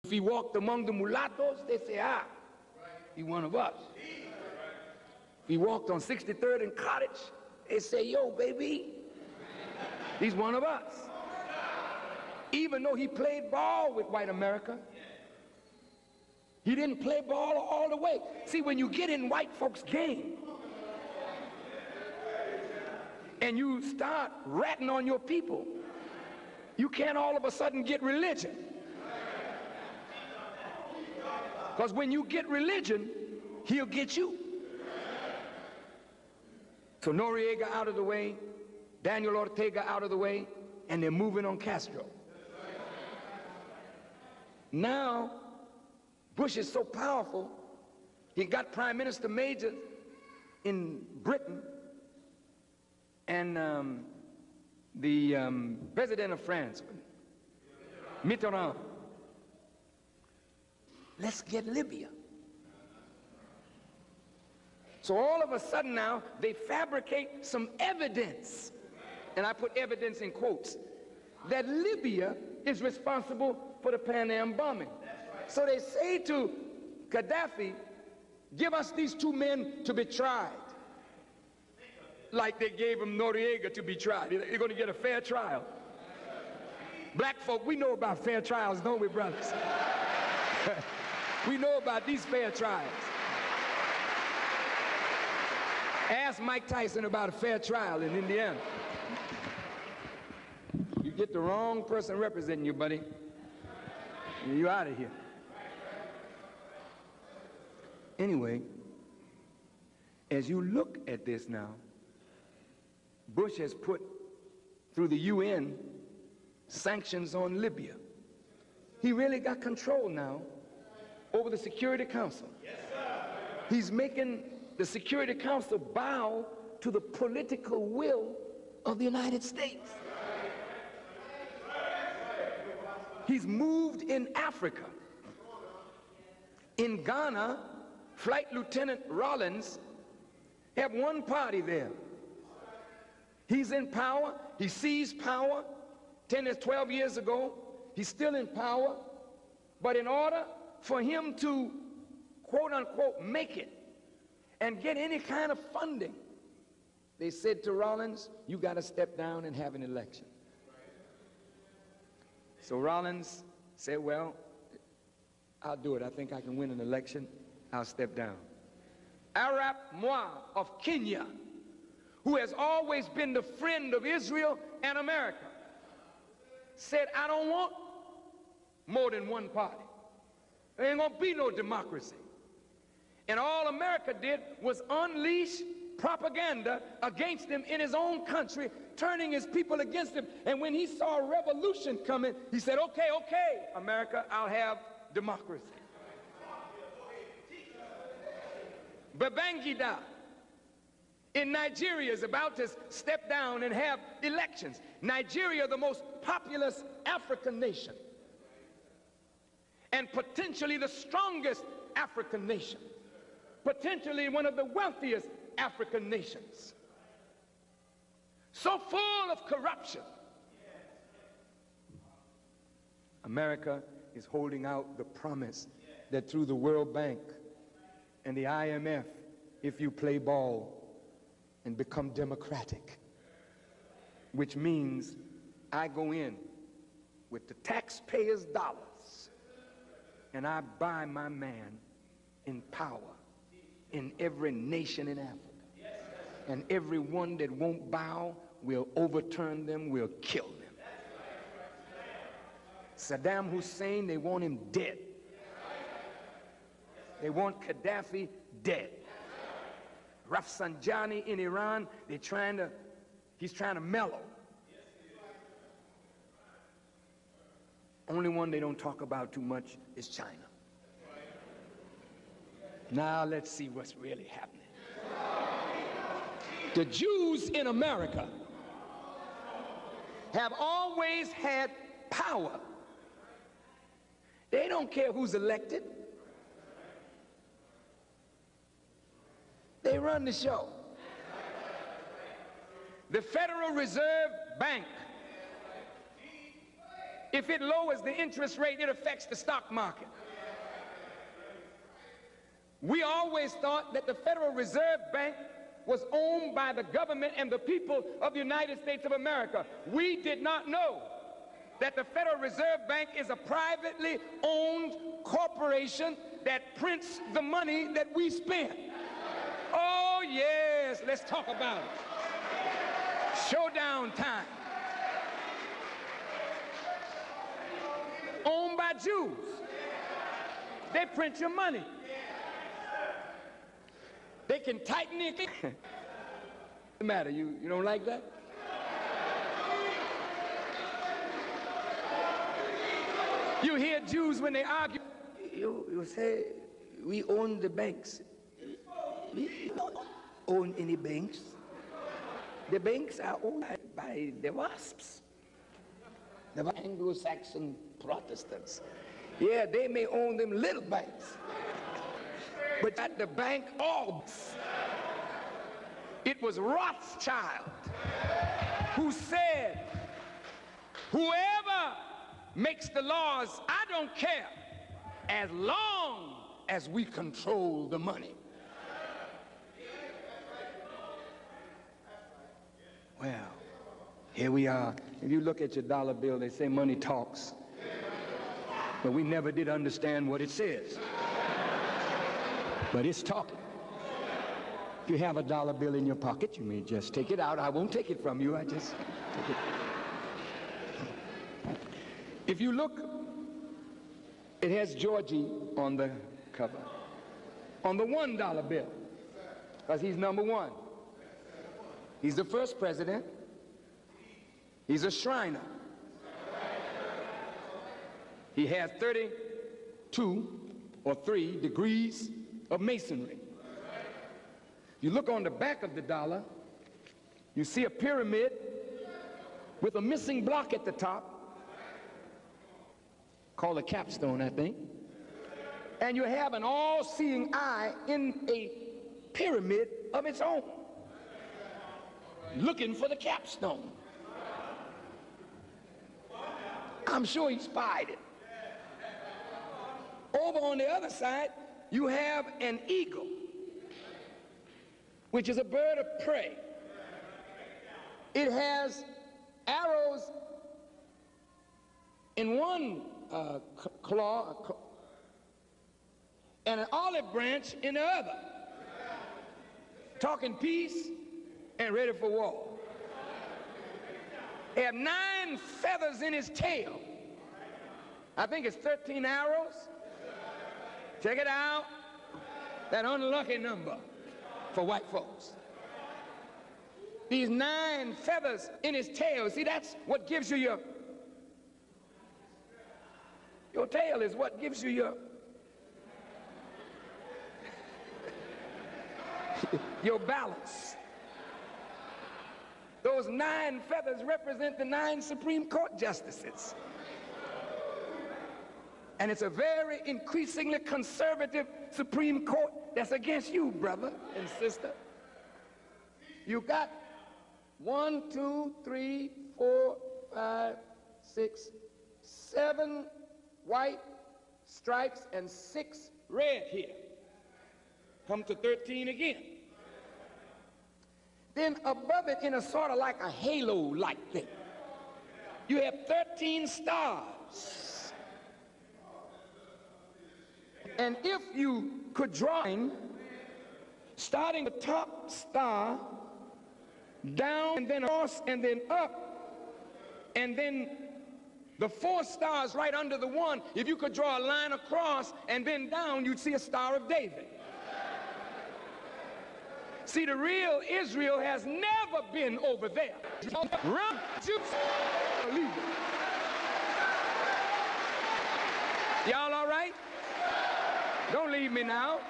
If he walked among the mulattoes, they say, ah, he one of us. If he walked on 63rd and Cottage, they say, yo, baby, he's one of us. Even though he played ball with white America, he didn't play ball all the way. See, when you get in white folks' game and you start ratting on your people, you can't all of a sudden get religion. Because when you get religion, he'll get you. So Noriega out of the way, Daniel Ortega out of the way, and they're moving on Castro. Now, Bush is so powerful, he got Prime Minister Major in Britain, and the President of France, Mitterrand. Let's get Libya. So all of a sudden now, they fabricate some evidence, and I put evidence in quotes, that Libya is responsible for the Pan Am bombing. So they say to Gaddafi, give us these two men to be tried. Like they gave him Noriega to be tried. They're going to get a fair trial. Black folk, we know about fair trials, don't we, brothers? We know about these fair trials. Ask Mike Tyson about a fair trial in Indiana. You get the wrong person representing you, buddy, you're out of here. Anyway, as you look at this now, Bush has put through the UN sanctions on Libya. He really got control now over the Security Council. Yes, sir. He's making the Security Council bow to the political will of the United States. He's moved in Africa. In Ghana, Flight Lieutenant Rollins have one party there. He's in power. He seized power 10 or 12 years ago. He's still in power. But in order for him to, quote unquote, make it and get any kind of funding, they said to Rollins, you got to step down and have an election. So Rollins said, well, I'll do it. I think I can win an election. I'll step down. Arap Moi of Kenya, who has always been the friend of Israel and America, said, I don't want more than one party. There ain't gonna be no democracy. And all America did was unleash propaganda against him in his own country, turning his people against him. And when he saw a revolution coming, he said, okay, okay, America, I'll have democracy. Babangida in Nigeria is about to step down and have elections. Nigeria, the most populous African nation, and potentially the strongest African nation, potentially one of the wealthiest African nations, so full of corruption. America is holding out the promise that through the World Bank and the IMF, if you play ball and become democratic, which means I go in with the taxpayers' dollars and I buy my man in power in every nation in Africa. And every one that won't bow, will overturn them, will kill them. Saddam Hussein, they want him dead. They want Gaddafi dead. Rafsanjani in Iran, he's trying to mellow. Only one they don't talk about too much is China. Now let's see what's really happening. The Jews in America have always had power. They don't care who's elected. They run the show. The Federal Reserve Bank If it lowers the interest rate, it affects the stock market. We always thought that the Federal Reserve Bank was owned by the government and the people of the United States of America. We did not know that the Federal Reserve Bank is a privately owned corporation that prints the money that we spend. Oh yes, let's talk about it. Showdown time. Owned by Jews. They print your money. They can tighten it. What's the matter? You don't like that? You hear Jews when they argue. You say, we own the banks. We don't own any banks. The banks are owned by the WASPs, the Anglo-Saxon Protestants. Yeah, they may own them little banks. But at the bank, it was Rothschild who said, whoever makes the laws, I don't care, as long as we control the money. Well, here we are. If you look at your dollar bill, they say money talks. But we never did understand what it says. But it's talking. If you have a dollar bill in your pocket, you may just take it out. I won't take it from you. I just take it. If you look, it has Georgie on the cover. On the $1 bill, because he's number one. He's the first president. He's a Shriner. He has 32 or 3 degrees of masonry. You look on the back of the dollar, you see a pyramid with a missing block at the top, called a capstone, I think. And you have an all-seeing eye in a pyramid of its own, looking for the capstone. I'm sure he spied it. Over on the other side, you have an eagle, which is a bird of prey. It has arrows in one claw and an olive branch in the other, talking peace and ready for war. He has 9 feathers in his tail. I think it's 13 arrows. Check it out. That unlucky number for white folks. These 9 feathers in his tail. See, that's what gives you your tail is what gives you your balance. Those 9 feathers represent the 9 Supreme Court justices. And it's a very increasingly conservative Supreme Court that's against you, brother and sister. You got 1, 2, 3, 4, 5, 6, 7 white stripes and 6 red here. Come to 13 again. Then above it, in a sort of like a halo-like thing, you have 13 stars. And if you could draw in, starting the top star, down and then across and then up, and then the 4 stars right under the 1, if you could draw a line across and then down, you'd see a Star of David. See, the real Israel has never been over there. Run, y'all all right? Don't leave me now.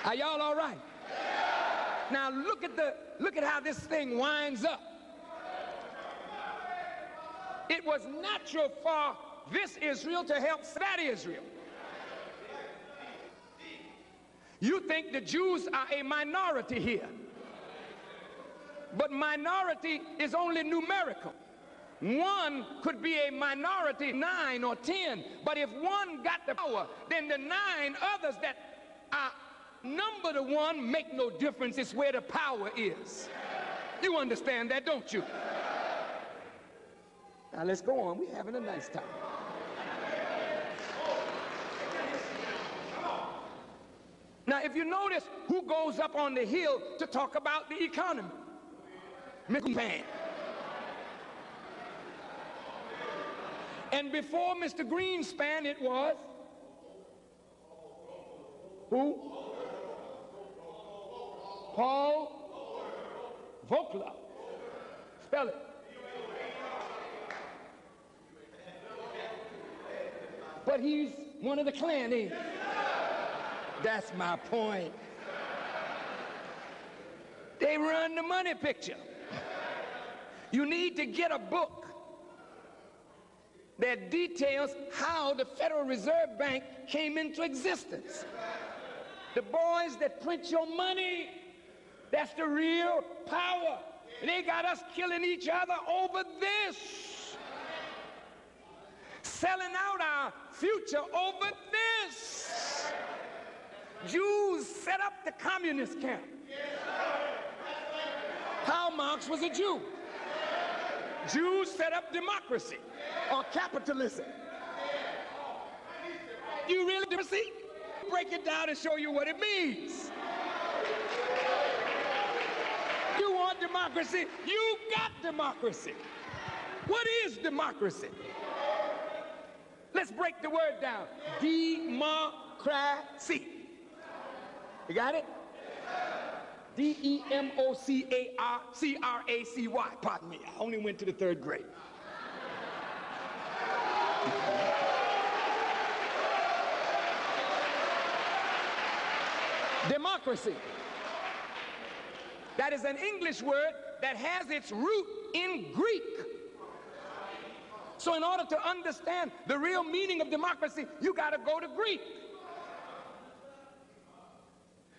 Are y'all all right? Now look at how this thing winds up. It was natural for this Israel to help that Israel. You think the Jews are a minority here, but minority is only numerical. One could be a minority, 9 or 10, but if one got the power, then the 9 others that are number to one make no difference. It's where the power is. You understand that, don't you? Now let's go on. We're having a nice time. Now, if you notice, who goes up on the hill to talk about the economy? Mr. Greenspan. And before Mr. Greenspan, it was who? Paul Volcker. Spell it. But he's one of the Klan, ain't he? That's my point. They run the money picture. You need to get a book that details how the Federal Reserve Bank came into existence. The boys that print your money, that's the real power. They got us killing each other over this. Selling out our future over this. Jews set up the communist camp. Karl Marx was a Jew. Jews set up democracy or capitalism. You really see? Break it down and show you what it means. You want democracy? You got democracy. What is democracy? Let's break the word down. Democracy. You got it? D-E-M-O-C-R-A-C-Y. Pardon me, I only went to the 3rd grade. Democracy. That is an English word that has its root in Greek. So in order to understand the real meaning of democracy, you got to go to Greek.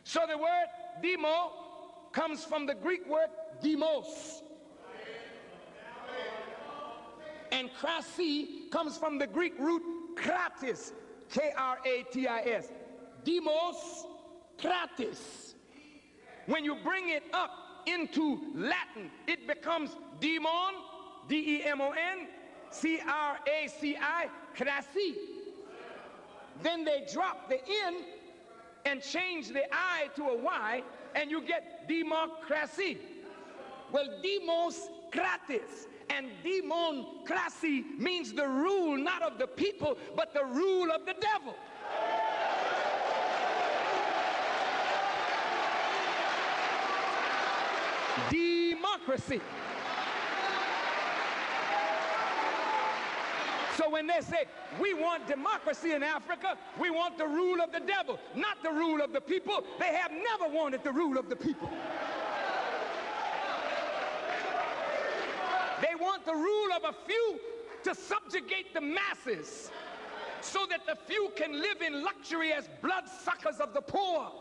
So the word demo comes from the Greek word demos. And krasi comes from the Greek root kratis, K-R-A-T-I-S. Demos, kratis. When you bring it up into Latin, it becomes demon, D-E-M-O-N, C-R-A-C-I, krasi. Then they drop the N and change the I to a Y, and you get democracy. Well, demos kratis and democracy means the rule not of the people, but the rule of the devil. Democracy. So when they say, we want democracy in Africa, we want the rule of the devil, not the rule of the people. They have never wanted the rule of the people. They want the rule of a few to subjugate the masses so that the few can live in luxury as bloodsuckers of the poor.